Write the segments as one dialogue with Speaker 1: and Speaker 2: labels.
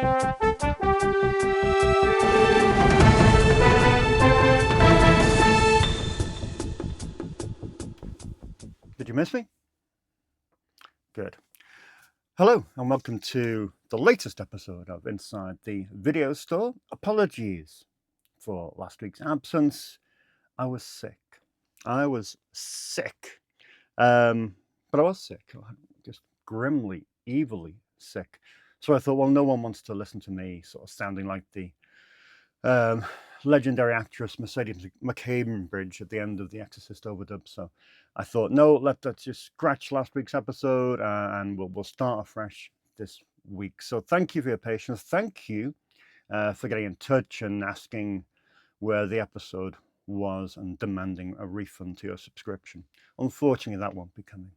Speaker 1: Did you miss me? Good. Hello, and welcome to the latest episode of Inside the Video Store. Apologies for last week's absence. I was sick. But I was sick. Just grimly, evilly sick. So I thought, well, no one wants to listen to me sort of sounding like the legendary actress Mercedes McCambridge at the end of The Exorcist overdub. So I thought, no, let's just scratch last week's episode and we'll start afresh this week. So thank you for your patience. Thank you for getting in touch and asking where the episode was and demanding a refund to your subscription. Unfortunately, that won't be coming.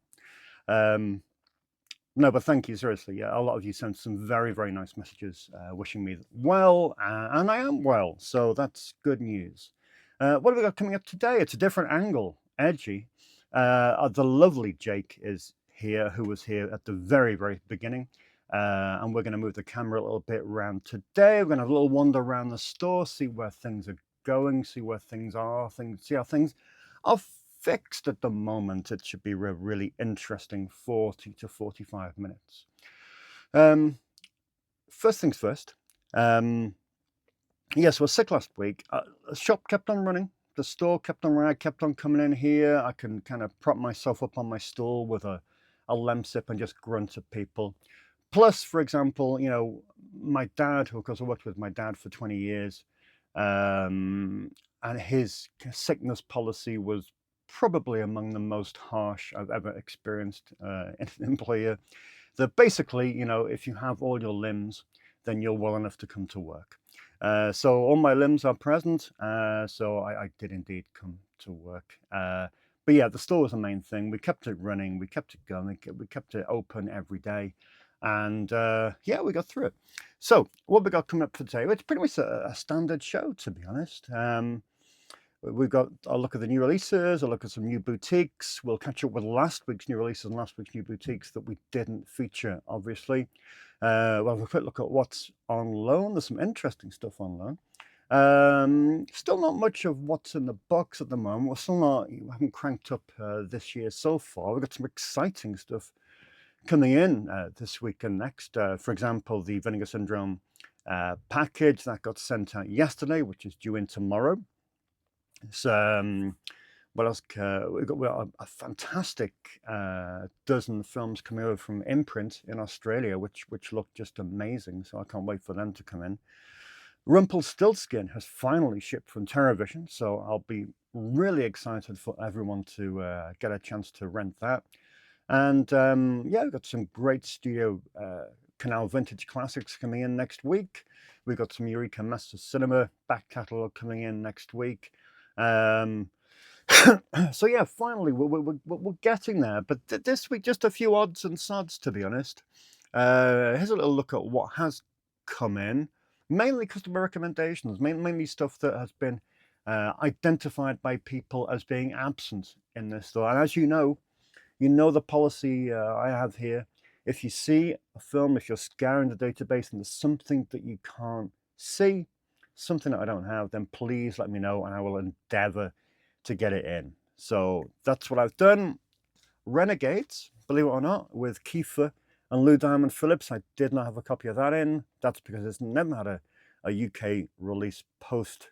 Speaker 1: No, but thank you, seriously. Yeah, a lot of you sent some very, very nice messages wishing me well, and I am well, so that's good news. What have we got coming up today? It's a different angle, edgy. The lovely Jake is here, who was here at the very, very beginning, and we're going to move the camera a little bit around today. We're going to have a little wander around the store, see where things are going, see where things are, see how things are fixed at the moment. It should be a really interesting 40 to 45 minutes. First things first. Yes, I was sick last week. The shop kept on running. The store kept on running. I kept on coming in here. I can kind of prop myself up on my stool with a lemsip and just grunt at people. Plus, for example, you know, my dad, who of course I worked with my dad for 20 years, and his sickness policy was probably among the most harsh I've ever experienced in an employer. That basically, you know, if you have all your limbs, then you're well enough to come to work. So all my limbs are present, so I did indeed come to work. But yeah, the store was the main thing. We kept it running, we kept it going, we kept it open every day. And yeah, we got through it. So what we got coming up for today? Well, it's pretty much a standard show, to be honest. We've got a look at the new releases, a look at some new boutiques. We'll catch up with last week's new releases and last week's new boutiques that we didn't feature, obviously. We'll have a quick look at what's on loan. There's some interesting stuff on loan. Still not much of what's in the box at the moment. We haven't cranked up this year so far. We've got some exciting stuff coming in this week and next. For example, the Vinegar Syndrome package that got sent out yesterday, which is due in tomorrow. So what else? We've got a fantastic dozen films coming over from Imprint in Australia, which look just amazing. So I can't wait for them to come in. Rumpelstiltskin has finally shipped from TerraVision, so I'll be really excited for everyone to get a chance to rent that. And yeah, we've got some great Studio Canal vintage classics coming in next week. We've got some Eureka Master Cinema back catalogue coming in next week. So yeah, finally we're getting there. But this week, just a few odds and sods, to be honest. Here's a little look at what has come in. Mainly customer recommendations, mainly stuff that has been identified by people as being absent in this store. And as you know the policy I have here. If you see a film, if you're scouring the database and there's something that you can't see, something that I don't have, then please let me know and I will endeavor to get it in. So that's what I've done. Renegades, believe it or not, with Kiefer and Lou Diamond Phillips. I did not have a copy of that in. That's because it's never had a UK release post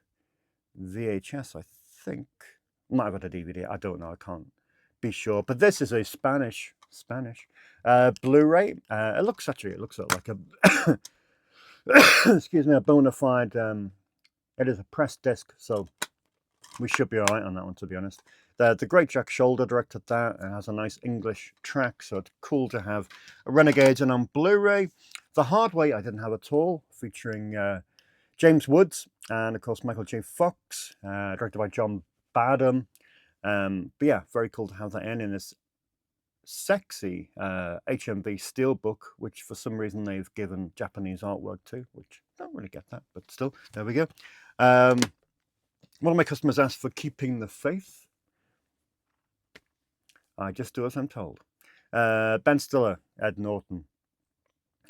Speaker 1: VHS, I think. Might have had a DVD, I don't know, I can't be sure. But this is a Spanish Blu-ray. It looks like a excuse me, a bona fide. It is a press disc, so we should be all right on that one, to be honest. The great Jack Shoulder directed that and has a nice English track, so it's cool to have Renegades and on Blu-ray. The Hard Way I didn't have at all, featuring James Woods and of course Michael J. Fox, directed by John Badham. But yeah, very cool to have that in this sexy HMV steelbook, which for some reason they've given Japanese artwork to, which I don't really get that, but still, there we go. One of my customers asked for Keeping the Faith. I just do as I'm told. Ben Stiller, Ed Norton.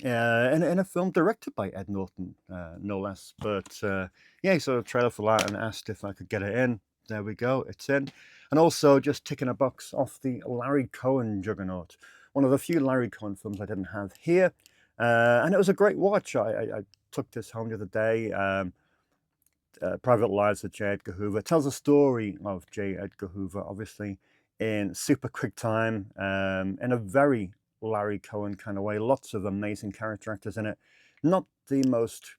Speaker 1: in a film directed by Ed Norton, no less. But yeah, he saw a trailer for that and asked if I could get it in. There we go, it's in. And also just ticking a box off the Larry Cohen juggernaut, one of the few Larry Cohen films I didn't have here. And it was a great watch. I took this home the other day. Private Lives of J. Edgar Hoover. It tells the story of J. Edgar Hoover, obviously, in super quick time, in a very Larry Cohen kind of way. Lots of amazing character actors in it. Not the most,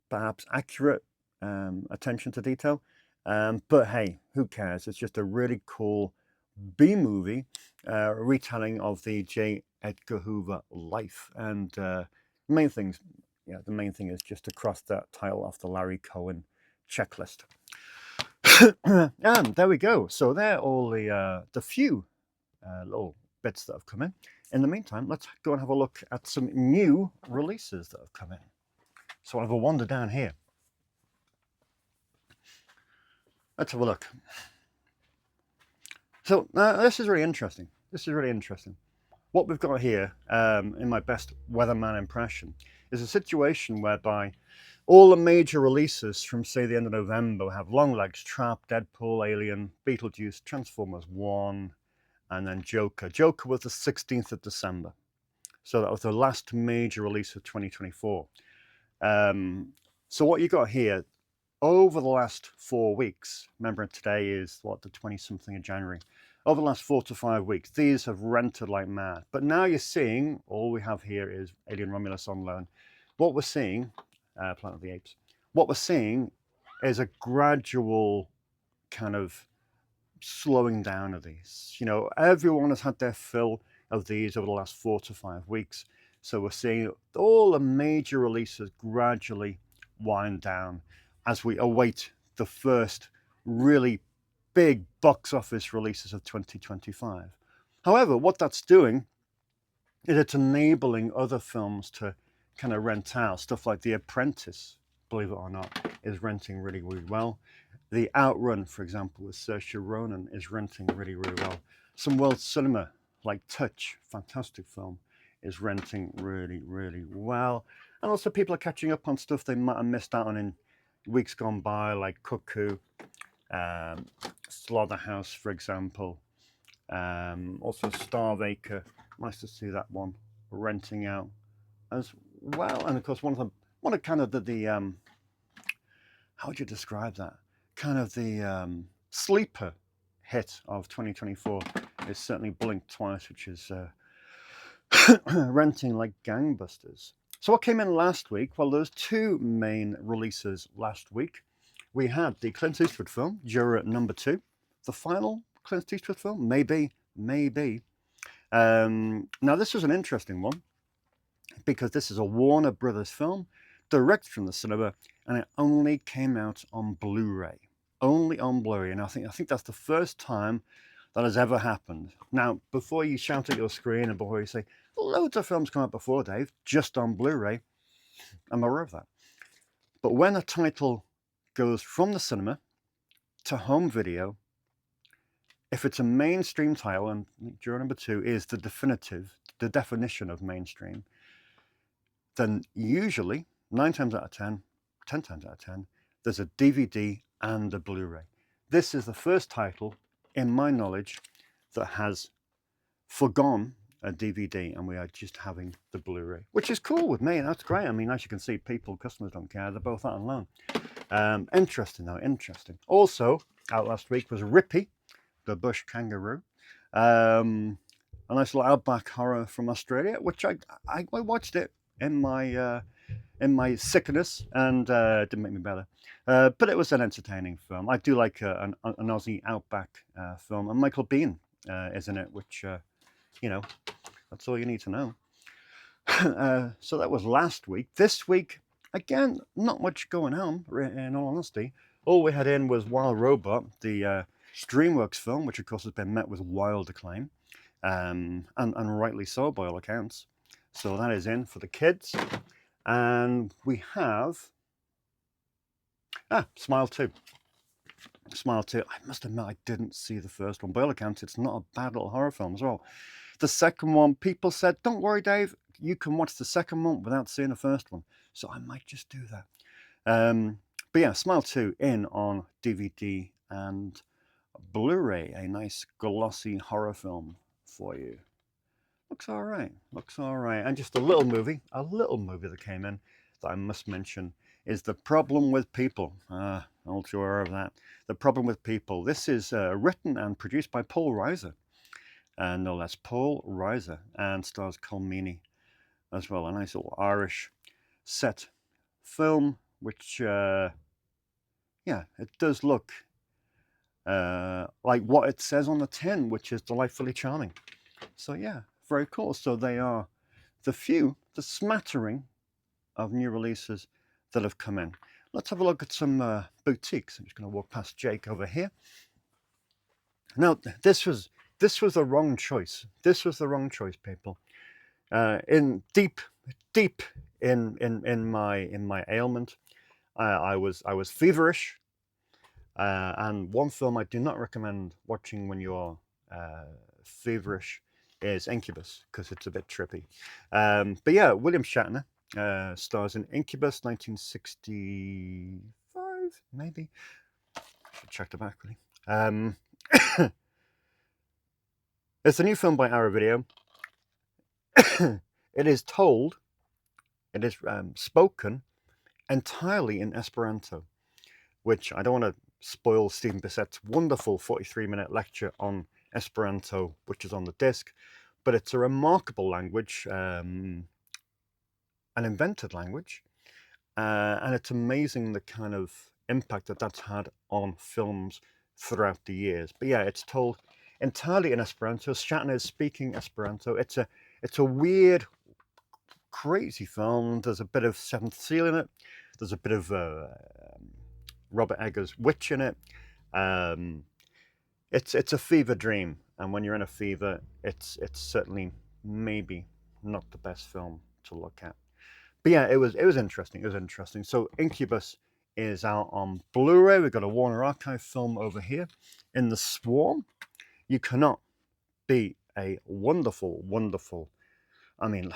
Speaker 1: perhaps, accurate attention to detail, but hey, who cares? It's just a really cool B-movie retelling of the J. Edgar Hoover life. And main things, the main thing is just to cross that title off the Larry Cohen checklist. And there we go. So there are all the few little bits that have come in. In the meantime, let's go and have a look at some new releases that have come in. So I'll have a wander down here. Let's have a look. So this is really interesting. What we've got here, in my best weatherman impression, is a situation whereby all the major releases from, say, the end of November have Longlegs, Trap, Deadpool, Alien, Beetlejuice, Transformers 1, and then Joker. Joker was the 16th of December. So that was the last major release of 2024. So what you got here, over the last 4 weeks, remember today is, what, the 20-something of January. Over the last 4 to 5 weeks, these have rented like mad. But now you're seeing, all we have here is Alien Romulus on loan. What we're seeing, Planet of the Apes, what we're seeing is a gradual kind of slowing down of these. You know, everyone has had their fill of these over the last 4 to 5 weeks. So we're seeing all the major releases gradually wind down as we await the first really big box office releases of 2025. However, what that's doing is it's enabling other films to kind of rent out. Stuff like The Apprentice, believe it or not, is renting really, really well. The Outrun, for example, with Saoirse Ronan, is renting really, really well. Some world cinema, like Touch, fantastic film, is renting really, really well. And also people are catching up on stuff they might have missed out on in weeks gone by, like Cuckoo, Slaughterhouse, for example. Also Starvaker, nice to see that one renting out as well. And of course, one of kind of the how would you describe that? Kind of the sleeper hit of 2024 is certainly Blink Twice, which is renting like gangbusters. So what came in last week? Well, there's 2 main releases last week. We had the Clint Eastwood film, Juror number 2. The final Clint Eastwood film? Maybe. Now, this was an interesting one because this is a Warner Brothers film, direct from the cinema, and it only came out on Blu-ray. Only on Blu-ray, and I think that's the first time that has ever happened. Now, before you shout at your screen and before you say, loads of films come out before, Dave, just on Blu-ray, I'm aware of that. But when a title goes from the cinema to home video, if it's a mainstream title, and Juror number 2 is the definition of mainstream, then usually 9 times out of 10, 10 times out of 10, there's a DVD and a Blu-ray. This is the first title, in my knowledge, that has forgone a DVD, and we are just having the Blu-ray, which is cool with me. That's great. I mean, as you can see, customers don't care. They're both out on loan. Interesting though, interesting. Also, out last week was Rippy, the bush kangaroo. A nice little outback horror from Australia, which I watched it in my sickness, and didn't make me better. But it was an entertaining film. I do like an Aussie outback film, and Michael Biehn is in it, which, you know, that's all you need to know. So that was last week. This week, again, not much going on, in all honesty. All we had in was Wild Robot, the DreamWorks film, which of course has been met with wild acclaim, and rightly so by all accounts. So that is in for the kids. And we have Smile 2. Smile 2. I must admit I didn't see the first one. By all accounts, it's not a bad little horror film as well. The second one, people said, don't worry, Dave, you can watch the second one without seeing the first one. So I might just do that. But yeah, Smile 2 in on DVD and Blu-ray, a nice glossy horror film for you. Looks all right, looks all right. And just a little movie that came in that I must mention is The Problem with People. All too aware of that. The Problem with People. This is written and produced by Paul Reiser. No less, Paul Reiser, and stars Colmini as well. A nice little Irish set film, which, yeah, it does look like what it says on the tin, which is delightfully charming. So yeah, very cool. So they are the smattering of new releases that have come in. Let's have a look at some boutiques. I'm just going to walk past Jake over here. Now, this was the wrong choice. This was the wrong choice, people. In deep in my ailment, I was feverish, and one film I do not recommend watching when you're feverish is Incubus, because it's a bit trippy. But yeah, William Shatner stars in Incubus, 1965, maybe. I should check the back, really. It's a new film by Arrow Video. It is spoken entirely in Esperanto, which I don't want to spoil Stephen Bissett's wonderful 43-minute lecture on Esperanto, which is on the disc, but it's a remarkable language, an invented language, and it's amazing the kind of impact that that's had on films throughout the years. But yeah, it's told entirely in Esperanto. Shatner is speaking Esperanto. It's a weird, crazy film. There's a bit of Seventh Seal in it. There's a bit of Robert Eggers' Witch in it. It's a fever dream, and when you're in a fever, it's certainly maybe not the best film to look at. But yeah, it was interesting. It was interesting. So Incubus is out on Blu-ray. We've got a Warner Archive film over here. In The Swarm, you cannot beat a wonderful, wonderful. I mean,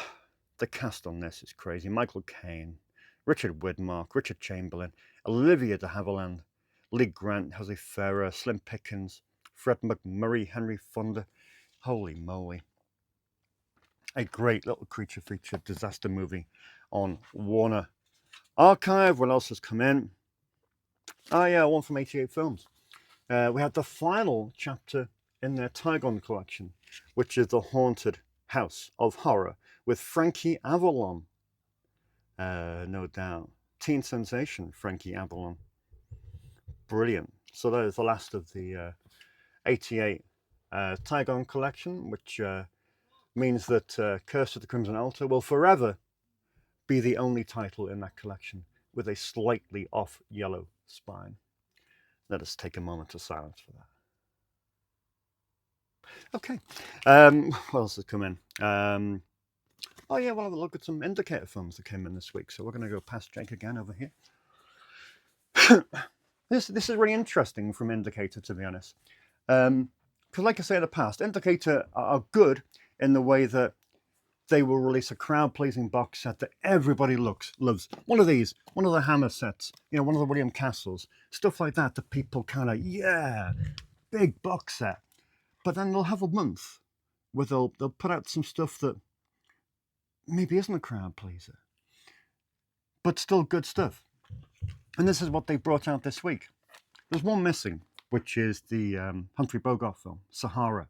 Speaker 1: the cast on this is crazy. Michael Caine, Richard Widmark, Richard Chamberlain, Olivia de Havilland, Lee Grant, Jose Ferrer, Slim Pickens, Fred McMurray, Henry Fonda. Holy moly. A great little creature feature disaster movie on Warner Archive. What else has come in? Oh yeah, one from 88 Films. We had the final chapter in their Tygon collection, which is The Haunted House of Horror with Frankie Avalon. No doubt. Teen sensation, Frankie Avalon. Brilliant. So that is the last of the 88 Tygon collection, which means that Curse of the Crimson Altar will forever be the only title in that collection with a slightly off yellow spine. Let us take a moment of silence for that. Okay. What else has come in? Oh yeah, we'll have a look at some Indicator films that came in this week. So we're going to go past Jake again over here. This is really interesting from Indicator, to be honest. Because like I say in the past, Indicator are good in the way that they will release a crowd-pleasing box set that everybody loves. One of the Hammer sets, one of the William Castles, stuff like that people kind of, yeah, big box set. But then they'll have a month where they'll put out some stuff that maybe isn't a crowd pleaser, but still good stuff. And this is what they brought out this week. There's one missing, which is the Humphrey Bogart film, Sahara,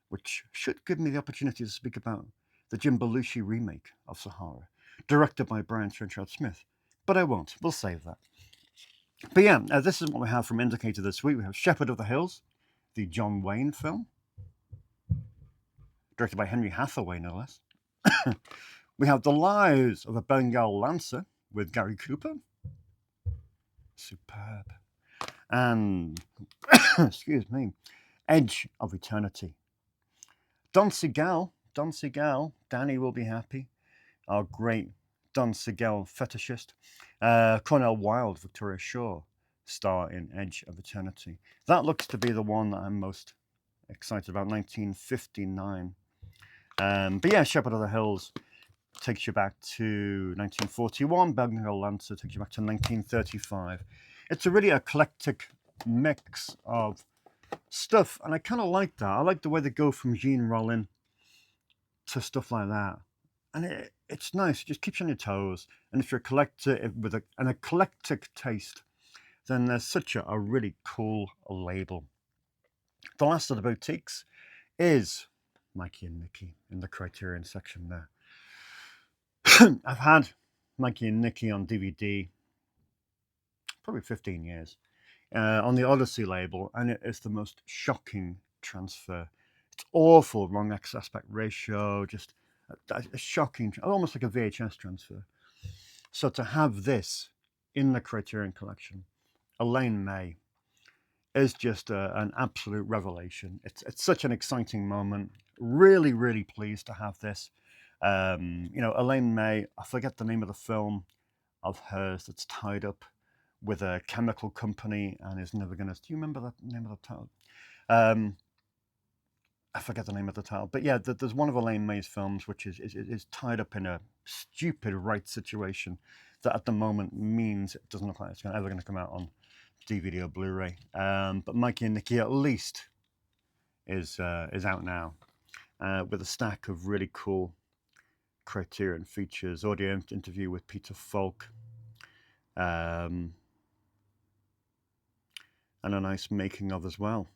Speaker 1: which should give me the opportunity to speak about the Jim Belushi remake of Sahara, directed by Brian Trenchard Smith. But I won't. We'll save that. But yeah, this is what we have from Indicator this week. We have Shepherd of the Hills, the John Wayne film, directed by Henry Hathaway, no less. We have The Lives of a Bengal Lancer with Gary Cooper. Superb. And, excuse me, Edge of Eternity. Don Siegel, Danny will be happy. Our great Don Siegel fetishist. Cornel Wilde, Victoria Shaw, star in Edge of Eternity. That looks to be the one that I'm most excited about, 1959. But yeah, Shepherd of the Hills takes you back to 1941. Bengal Lancer takes you back to 1935. It's a really eclectic mix of stuff, and I kind of like that. I like the way they go from Gene Rollin to stuff like that, and it's nice. It just keeps you on your toes. And if you're a collector with an eclectic taste, then there's such a really cool label. The last of the boutiques is Mikey and Nicky in the Criterion section there. I've had Mikey and Nicky on DVD probably 15 years on the Odyssey label, and it is the most shocking transfer. It's awful, wrong aspect ratio, just a shocking, almost like a VHS transfer. So to have this in the Criterion collection, Elaine May, is just an absolute revelation. It's such an exciting moment. Really, really pleased to have this. You know, Elaine May, I forget the name of the film of hers that's tied up with a chemical company and is never going to... Do you remember the name of the title? I forget the name of the title. But yeah, there's one of Elaine May's films which is tied up in a stupid rights situation that at the moment means it doesn't look like it's ever going to come out on DVD or Blu-ray. But Mikey and Nicky at least is out now with a stack of really cool Criterion features, audio interview with Peter Falk, and a nice making of as well,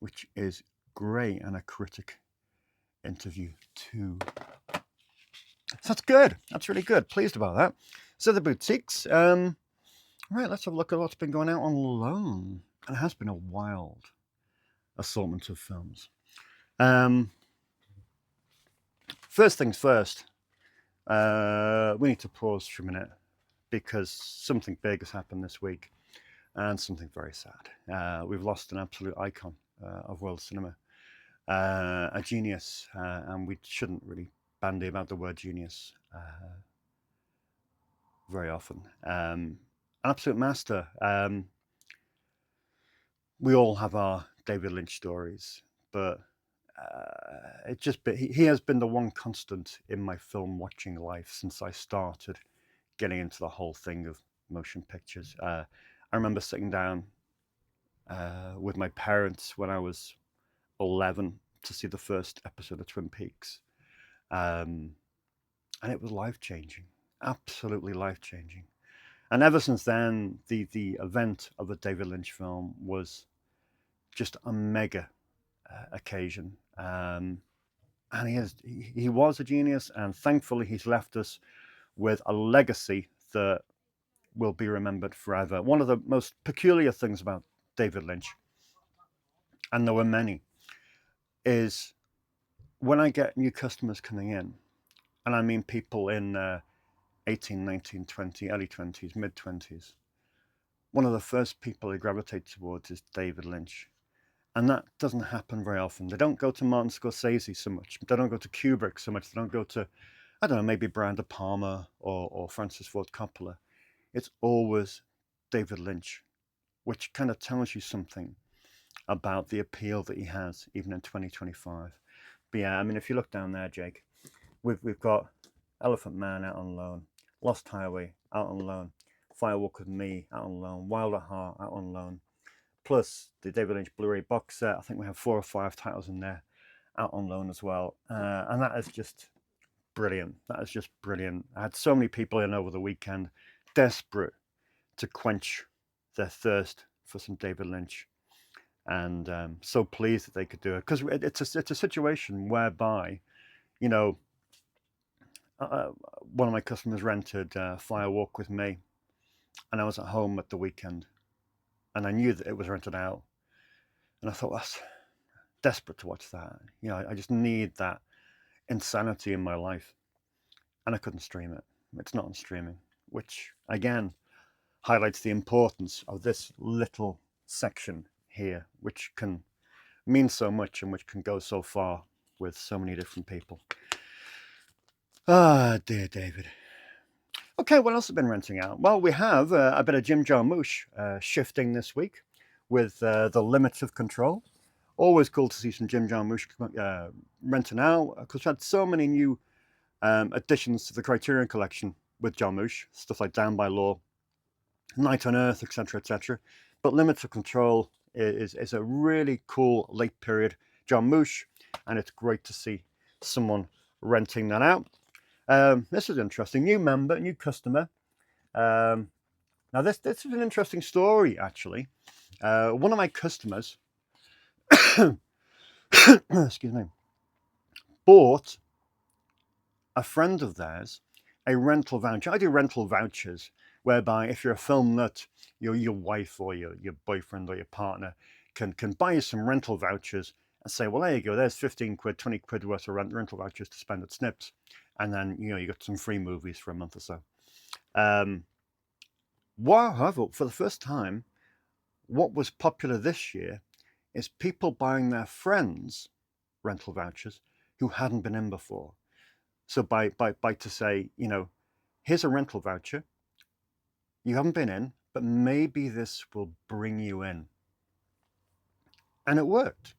Speaker 1: which is great, and a critic interview too. So that's good. That's really good. Pleased about that. So the boutiques. Right, let's have a look at what's been going out on loan. And it has been a wild assortment of films. First things first, we need to pause for a minute because something big has happened this week and something very sad. We've lost an absolute icon of world cinema, a genius, and we shouldn't really bandy about the word genius very often. An absolute master. We all have our David Lynch stories, but he has been the one constant in my film watching life since I started getting into the whole thing of motion pictures. I remember sitting down with my parents when I was 11 to see the first episode of Twin Peaks, and it was life-changing, absolutely life-changing. And ever since then, the event of a David Lynch film was just a mega occasion. And he was a genius, and thankfully he's left us with a legacy that will be remembered forever. One of the most peculiar things about David Lynch, and there were many, is when I get new customers coming in, and I mean people in 18, 19, 20, early 20s, mid 20s, one of the first people they gravitate towards is David Lynch. And that doesn't happen very often. They don't go to Martin Scorsese so much. They don't go to Kubrick so much. They don't go to, I don't know, maybe Brian De Palma or Francis Ford Coppola. It's always David Lynch, which kind of tells you something about the appeal that he has, even in 2025. But yeah, I mean, if you look down there, Jake, we've got Elephant Man out on loan, Lost Highway out on loan, Firewalk with Me out on loan, Wild at Heart out on loan, plus the David Lynch Blu-ray box set. I think we have 4 or 5 titles in there out on loan as well. And that is just brilliant. That is just brilliant. I had so many people in over the weekend desperate to quench their thirst for some David Lynch. And so pleased that they could do it. Because it's a situation whereby, you know, one of my customers rented Firewalk with Me. And I was at home at the weekend. And I knew that it was rented out. And I thought, that's desperate to watch that. You know, I just need that insanity in my life. And I couldn't stream it. It's not on streaming, which, again, highlights the importance of this little section here, which can mean so much and which can go so far with so many different people. Ah, dear David. Okay, what else has been renting out? Well, we have a bit of Jim Jarmusch shifting this week with The Limits of Control. Always cool to see some Jim Jarmusch renting out, because we had so many new additions to the Criterion collection with Jarmusch, stuff like Down by Law, Night on Earth, etc., etc. But Limits of Control is a really cool late period Jarmusch, and it's great to see someone renting that out. This is interesting. New member, new customer. Now this is an interesting story, actually. One of my customers, excuse me, bought a friend of theirs a rental voucher. I do rental vouchers, whereby if you're a film nut, your wife or your boyfriend or your partner can buy you some rental vouchers and say, well, there you go, there's 15 quid, 20 quid worth of rental vouchers to spend at Snips. And then, you got some free movies for a month or so. However, for the first time, what was popular this year is people buying their friends rental vouchers who hadn't been in before. So by to say, here's a rental voucher, you haven't been in, but maybe this will bring you in. And it worked.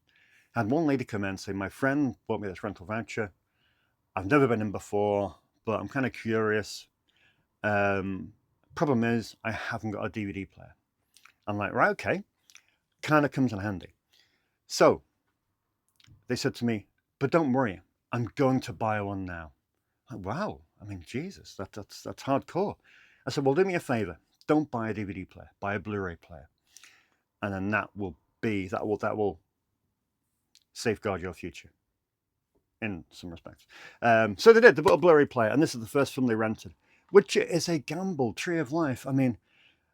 Speaker 1: I had one lady come in and say, my friend bought me this rental voucher. I've never been in before, but I'm kind of curious. Problem is, I haven't got a DVD player. I'm like, right, okay. Kind of comes in handy. So they said to me, but don't worry, I'm going to buy one now. Like, wow, I mean, Jesus, that's hardcore. I said, well, do me a favor. Don't buy a DVD player, buy a Blu-ray player. And then that will safeguard your future in some respects. So they did. They bought a Blu-ray player, and this is the first film they rented, which is a gamble, Tree of Life. I mean,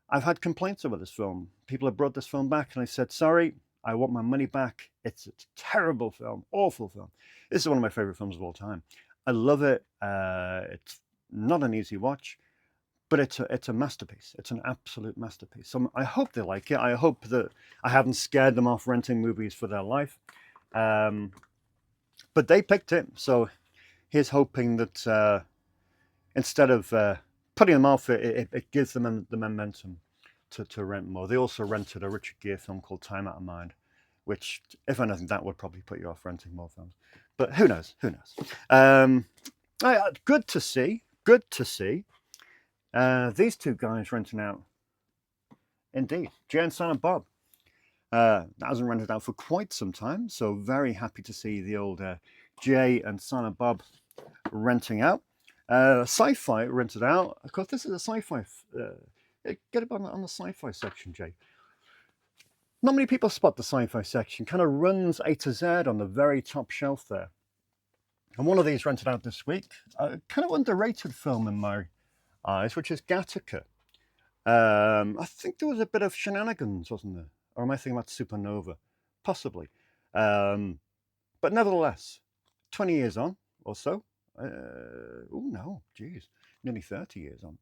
Speaker 1: I've had complaints over this film. People have brought this film back, and I said, sorry, I want my money back. It's a terrible film, awful film. This is one of my favorite films of all time. I love it. It's not an easy watch, but it's a masterpiece. It's an absolute masterpiece. So I hope they like it. I hope that I haven't scared them off renting movies for their life. But they picked it. So here's hoping that instead of putting them off, it gives them the momentum to rent more. They also rented a Richard Gere film called Time Out of Mind, which, if anything, that would probably put you off renting more films. But who knows? Who knows? Good to see. Good to see. These two guys renting out. Indeed. Jay and Silent Bob. That hasn't rented out for quite some time, so very happy to see the old Jay and Silent Bob renting out. Sci-Fi rented out. Of course, this is a sci-fi. Get it on the sci-fi section, Jay. Not many people spot the sci-fi section. Kind of runs A to Z on the very top shelf there. And one of these rented out this week. Kind of underrated film in my eyes, which is Gattaca. I think there was a bit of shenanigans, wasn't there? Or am I thinking about Supernova? Possibly. But nevertheless, 20 years on or so. Oh no, geez, nearly 30 years on.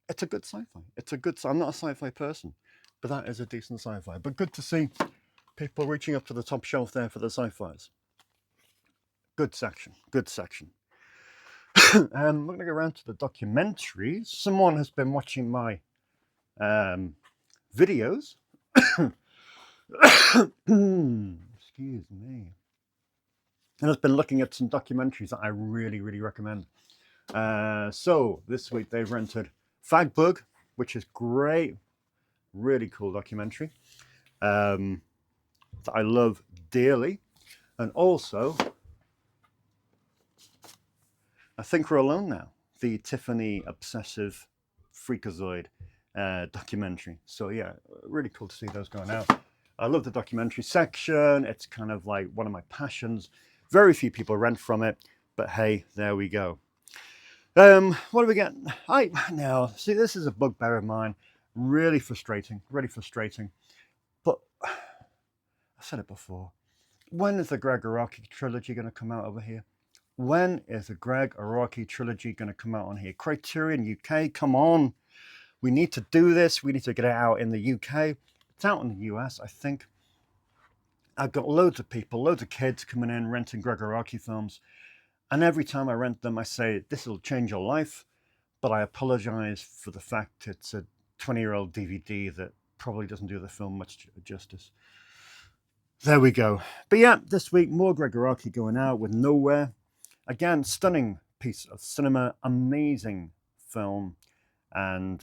Speaker 1: It's a good sci-fi. I'm not a sci-fi person, but that is a decent sci-fi. But good to see people reaching up to the top shelf there for the sci-fis. Good section, good section. We're going to go around to the documentaries. Someone has been watching my videos. Excuse me. And has been looking at some documentaries that I really, really recommend. So this week they've rented Fagbug, which is great, really cool documentary that I love dearly. And also, I Think We're Alone Now, the Tiffany Obsessive Freakazoid documentary. So yeah, really cool to see those going out. I love the documentary section. It's kind of like one of my passions. Very few people rent from it, but hey, there we go. What do we get? Now, see, this is a bugbear of mine. Really frustrating, really frustrating. But I've said it before. When is the Greg Araki trilogy going to come out over here? When is the Greg Araki trilogy going to come out on here? Criterion UK, come on. We need to do this. We need to get it out in the UK. It's out in the US, I think. I've got loads of people, loads of kids coming in renting Greg Araki films. And every time I rent them, I say, this will change your life. But I apologize for the fact it's a 20-year-old DVD that probably doesn't do the film much justice. There we go. But yeah, this week, more Greg Araki going out with Nowhere. again, stunning piece of cinema, amazing film, and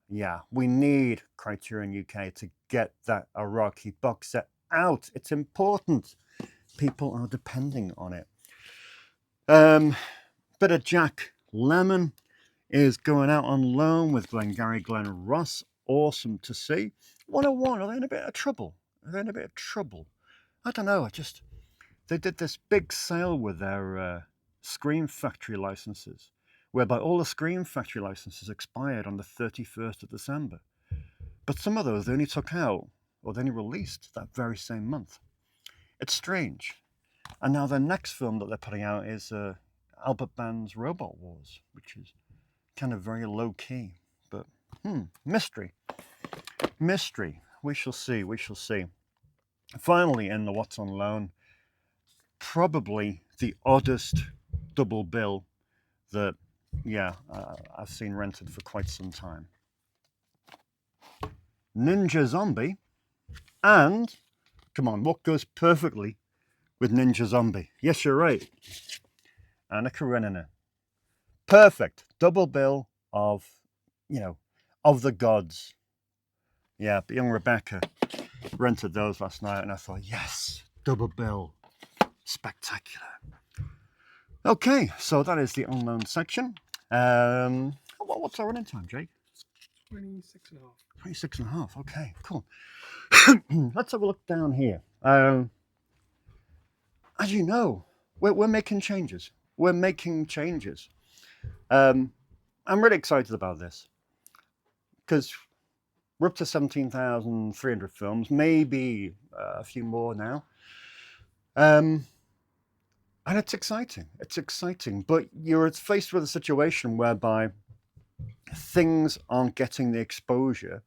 Speaker 1: yeah, we need Criterion UK to get that Iraqi box set out. It's important. People are depending on it. Bit of Jack Lemmon is going out on loan with Glengarry Glen Ross. Awesome to see. 101, are they in a bit of trouble? Are they in a bit of trouble? I don't know. They did this big sale with their Scream Factory licenses, whereby all the Scream Factory licenses expired on the 31st of December. But some of those they only took out, or they only released that very same month. It's strange. And now their next film that they're putting out is Albert Band's Robot Wars, which is kind of very low key. But mystery. Mystery. We shall see. We shall see. Finally, in the What's on Loan, probably the oddest double bill that, yeah, I've seen rented for quite some time. Ninja Zombie and, come on, what goes perfectly with Ninja Zombie? Yes, you're right. Anna Karenina. Perfect double bill of, you know, of the gods. Yeah, but young Rebecca rented those last night and I thought, yes, double bill. Spectacular. Okay, so that is the unknown section. What's our running time, Jake?
Speaker 2: 26 and a half.
Speaker 1: 26 and a half, okay, cool. Let's have a look down here. As you know, we're making changes. We're making changes. I'm really excited about this because we're up to 17,300 films, maybe a few more now. And it's exciting. It's exciting, but you're faced with a situation whereby things aren't getting the exposure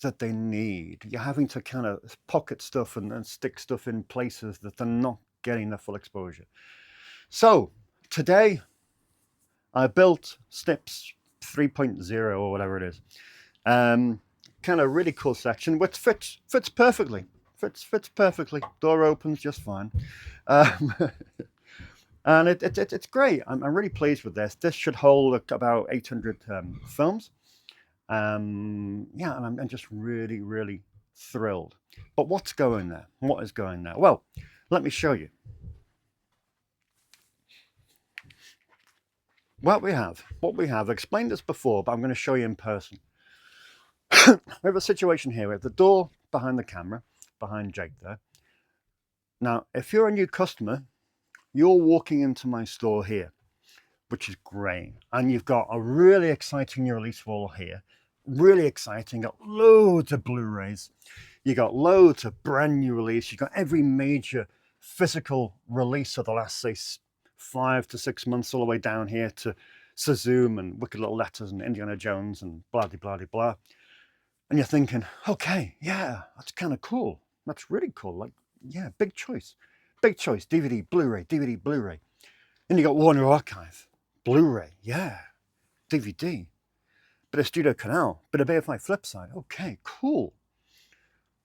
Speaker 1: that they need. You're having to kind of pocket stuff and stick stuff in places that they're not getting the full exposure. So today I built Snips 3.0 or whatever it is. Kind of really cool section, which fits perfectly. Fits perfectly. Door opens just fine. And it's great. I'm really pleased with this. This should hold about 800 films. Yeah, and I'm just really, really thrilled. But what's going there? What is going there? Well, let me show you. What we have, I've explained this before, but I'm going to show you in person. We have a situation here. We have the door behind the camera, behind Jake there. Now, if you're a new customer, you're walking into my store here, which is great. And you've got a really exciting new release wall here. Really exciting. Got loads of Blu-rays. You got loads of brand new release. You got every major physical release of the last, say, 5 to 6 months, all the way down here to Zoom and Wicked Little Letters and Indiana Jones and blah, blah, blah, blah. And you're thinking, okay, yeah, that's kind of cool. That's really cool. Like, yeah, big choice. Big choice. DVD, Blu-ray, DVD, Blu-ray. And you got Warner Archive, Blu-ray, yeah, DVD. Bit of Studio Canal, bit of AFI Flipside. Okay, cool.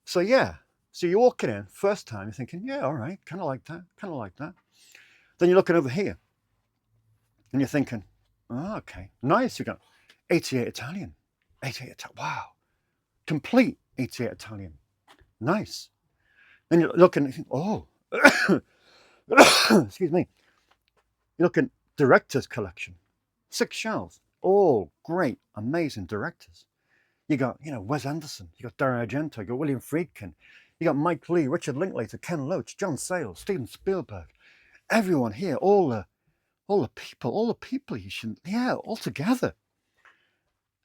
Speaker 1: So yeah, so you're walking in, first time, you're thinking, yeah, all right, kind of like that, kind of like that. Then you're looking over here, and you're thinking, oh, okay, nice. You got 88 Italian, 88 Italian. Wow, complete 88 Italian, nice. Then you're looking, you think, oh, excuse me. You're looking director's collection, 6 shelves. Oh, great, amazing directors. You got, you know, Wes Anderson, you got Dario Argento, you got William Friedkin, you got Mike Leigh, Richard Linklater, Ken Loach, John Sayles, Steven Spielberg. Everyone here, all the people you should, yeah, all together.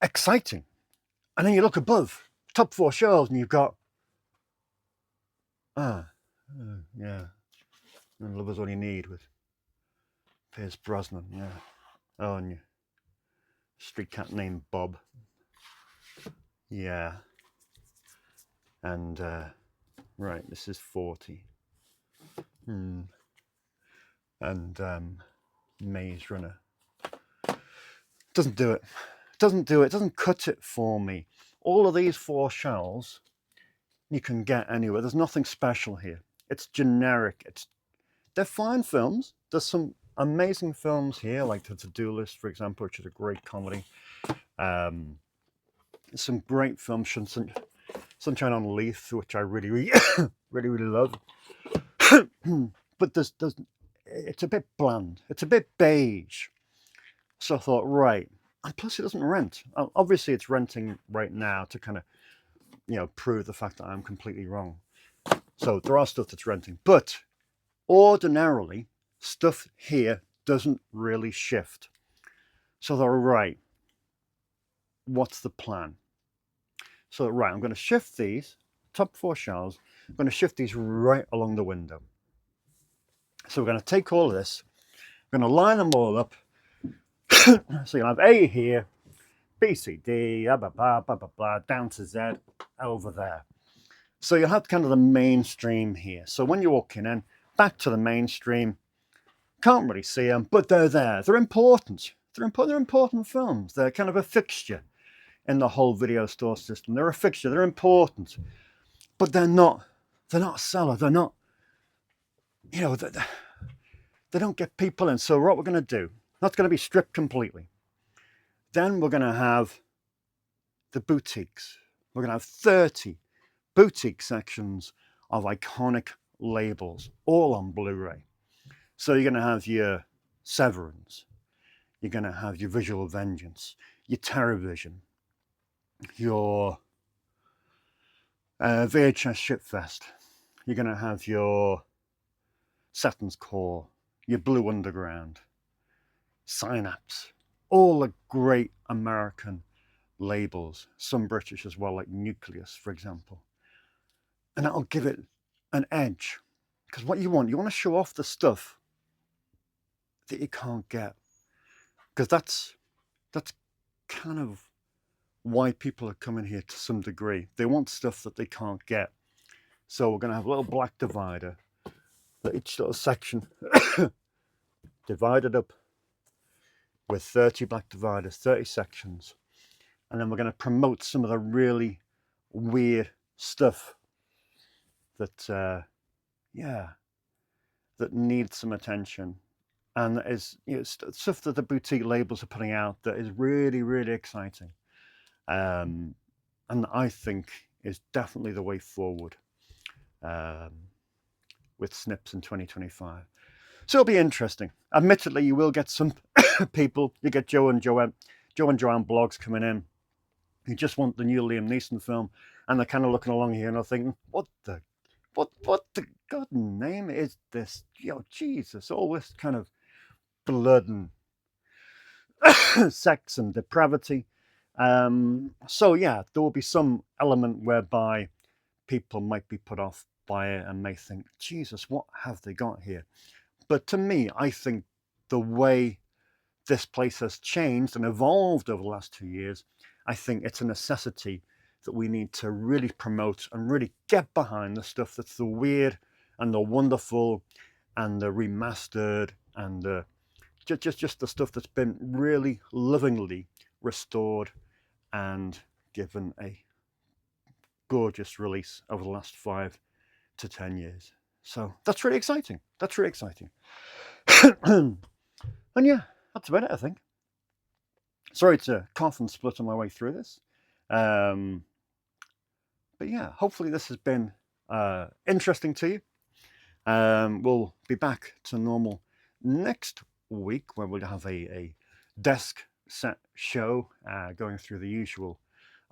Speaker 1: Exciting. And then you look above, top 4 shelves, and you've got, yeah, and Love Is All You Need with Pierce Brosnan, yeah. Oh, and your street cat named Bob. Yeah. And, right, this is 40. And, Maze Runner. Doesn't do it. Doesn't do it. Doesn't cut it for me. All of these 4 shelves you can get anywhere. There's nothing special here. It's generic. It's they're fine films. There's some amazing films here, like The To-Do List, for example, which is a great comedy. Some great films, Sunshine on Leith, which I really, really love. But it's a bit bland. It's a bit beige. So I thought, right. And plus, it doesn't rent. Obviously, it's renting right now to kind of, prove the fact that I'm completely wrong. So there are stuff that's renting. But ordinarily, stuff here doesn't really shift. So they're right. What's the plan? So, right, I'm going to shift these top 4 shelves. I'm going to shift these right along the window. So we're going to take all of this. We're going to line them all up. So you'll have A here, B, C, D, blah, blah, blah, blah, blah, blah, down to Z over there. So you'll have kind of the mainstream here. So when you're walking in, back to the mainstream, can't really see them, but they're there. They're important. They're important films. They're kind of a fixture in the whole video store system. They're a fixture. They're important, but they're not a seller. They're not, they don't get people in. So what we're going to do, that's going to be stripped completely. Then we're going to have the boutiques. We're going to have 30 boutique sections of iconic labels, all on Blu-ray. So you're going to have your Severance, you're going to have your Visual Vengeance, your TerrorVision, your VHS Shipfest. You're going to have your Saturn's Core, your Blue Underground, Synapse, all the great American labels, some British as well, like Nucleus, for example. And that'll give it an edge. Because what you want to show off the stuff that you can't get. Because that's kind of why people are coming here to some degree. They want stuff that they can't get. So we're going to have a little black divider that each little section divided up with 30 black dividers, 30 sections. And then we're going to promote some of the really weird stuff that, that needs some attention. And that is, stuff that the boutique labels are putting out that is really, really exciting. And I think is definitely the way forward with Snips in 2025. So it'll be interesting. Admittedly, you will get some people. You get Joe and Joanne blogs coming in. You just want the new Liam Neeson film, and they're kind of looking along here and they're thinking, what the God name is this? Jesus, all this kind of blood and sex and depravity. So yeah, there will be some element whereby people might be put off by it and may think, Jesus, what have they got here? But to me, I think the way this place has changed and evolved over the last 2 years, I think it's a necessity that we need to really promote and really get behind the stuff that's the weird and the wonderful and the remastered and the just the stuff that's been really lovingly restored and given a gorgeous release over the last 5 to 10 years. So that's really exciting. That's really exciting. And yeah, that's about it, I think. Sorry to cough and split on my way through this. But yeah, hopefully this has been interesting to you. We'll be back to normal next week, where we'll have a desk set show going through the usual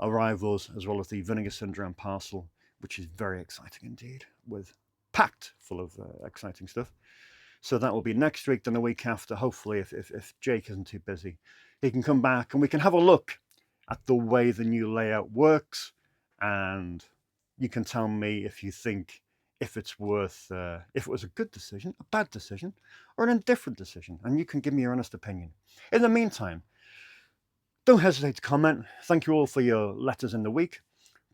Speaker 1: arrivals, as well as the Vinegar Syndrome parcel, which is very exciting indeed, with packed full of exciting stuff. So that will be next week, then the week after. Hopefully, if Jake isn't too busy, he can come back and we can have a look at the way the new layout works, and you can tell me if you think if it's worth, if it was a good decision, a bad decision, or an indifferent decision, and you can give me your honest opinion. In the meantime, don't hesitate to comment. Thank you all for your letters in the week,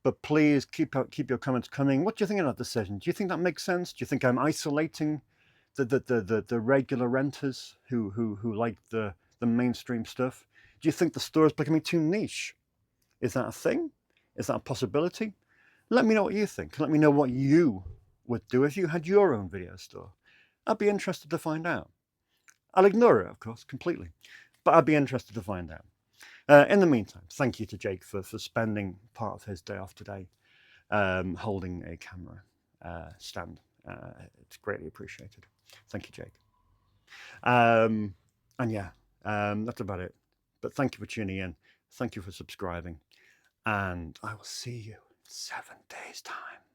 Speaker 1: but please keep your comments coming. What do you think of that decision? Do you think that makes sense? Do you think I'm isolating the regular renters who like the mainstream stuff? Do you think the store is becoming too niche? Is that a thing? Is that a possibility? Let me know what you think. Let me know what you would do if you had your own video store. I'd be interested to find out. I'll ignore it, of course, completely, but I'd be interested to find out. In the meantime, thank you to Jake for spending part of his day off today holding a camera stand. It's greatly appreciated. Thank you, Jake. And yeah, that's about it. But thank you for tuning in. Thank you for subscribing. And I will see you in 7 days' time.